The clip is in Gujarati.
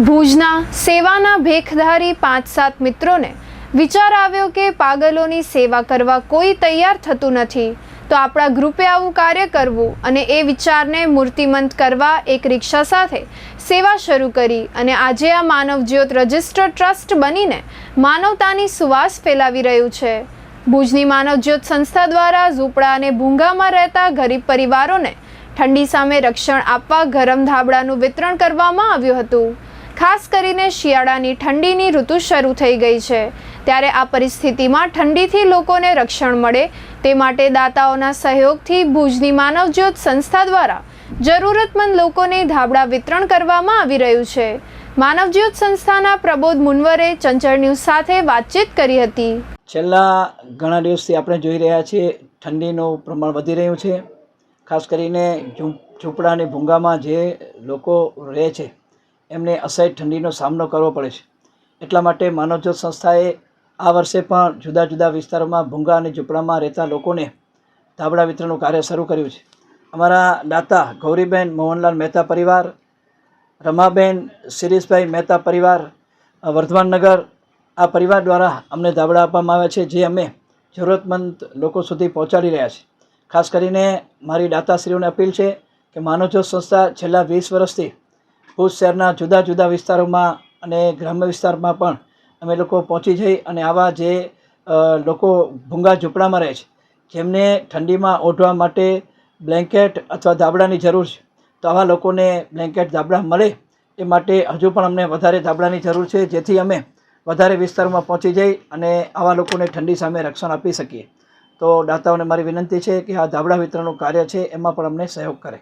ભુજના સેવાના ભેખધારી 5-7 મિત્રોને વિચાર આવ્યો કે પાગલોની સેવા કરવા કોઈ તૈયાર થતું નથી, તો આપણા ગ્રુપે આવું કાર્ય કરવું અને એ વિચારને મૂર્તિમંત કરવા એક રિક્ષા સાથે સેવા શરૂ કરી અને આજે આ માનવજ્યોત રજિસ્ટર્ડ ટ્રસ્ટ બનીને માનવતાની સુવાસ ફેલાવી રહ્યું છે। ભુજની માનવજ્યોત સંસ્થા દ્વારા ઝૂંપડા અને ભૂંગામાં રહેતા ગરીબ પરિવારોને ઠંડી સામે રક્ષણ આપવા ગરમ ધાબળાનું વિતરણ કરવામાં આવ્યું હતું। ખાસ કરીને શિયાળાની ઠંડીની ઋતુ શરૂ થઈ ગઈ છે, ત્યારે આ પરિસ્થિતિમાં ઠંડીથી લોકોને રક્ષણ મળે તે માટે દાતાઓના સહયોગથી ભુજની માનવજ્યોત સંસ્થા દ્વારા જરૂરતમંદ લોકોને ધાબળા વિતરણ કરવામાં આવી રહ્યું છે। માનવજ્યોત સંસ્થાના પ્રબોધ મુનવરે ચંચળ ન્યૂઝ સાથે વાતચીત કરી હતી। છેલ્લા ઘણા દિવસથી આપણે જોઈ રહ્યા છીએ ઠંડીનું પ્રમાણ વધી રહ્યું છે। ખાસ કરીને ઝૂંપડા અને ભૂંગામાં જે લોકો રહે છે એમને અસહ્ય ઠંડીનો સામનો કરવો પડે છે। એટલા માટે માનવજ્યોત સંસ્થાએ આ વર્ષે પણ જુદા જુદા વિસ્તારોમાં ભૂંગા અને ઝૂંપડામાં રહેતા લોકોને ધાબળા વિતરણનું કાર્ય શરૂ કર્યું છે। અમારા દાતા ગૌરીબેન મોહનલાલ મહેતા પરિવાર, રમાબેન શિરીષભાઈ મહેતા પરિવાર, વર્ધમાનનગર, આ પરિવાર દ્વારા અમને ધાબળા આપવામાં આવ્યા છે, જે અમે જરૂરતમંદ લોકો સુધી પહોંચાડી રહ્યા છીએ। ખાસ કરીને મારી દાતાશ્રીઓને અપીલ છે કે માનવજ્યોત સંસ્થા છેલ્લા 20 વર્ષથી ભુજ શહેરના જુદા જુદા વિસ્તારોમાં અને ગ્રામ્ય વિસ્તારમાં પણ અમે લોકો પહોંચી જઈ અને આવા જે લોકો ભૂંગા ઝૂંપડામાં રહે છે, જેમને ઠંડીમાં ઓઢવા માટે બ્લેન્કેટ અથવા ધાબળાની જરૂર છે, તો આવા લોકોને બ્લેન્કેટ ધાબળા મળે એ માટે હજુ પણ અમને વધારે ધાબળાની જરૂર છે, જેથી અમે વધારે વિસ્તારોમાં પહોંચી જઈ અને આવા લોકોને ઠંડી સામે રક્ષણ આપી શકીએ। તો દાતાઓને મારી વિનંતી છે કે આ ધાબળા વિતરણનું કાર્ય છે એમાં પણ અમને સહયોગ કરે।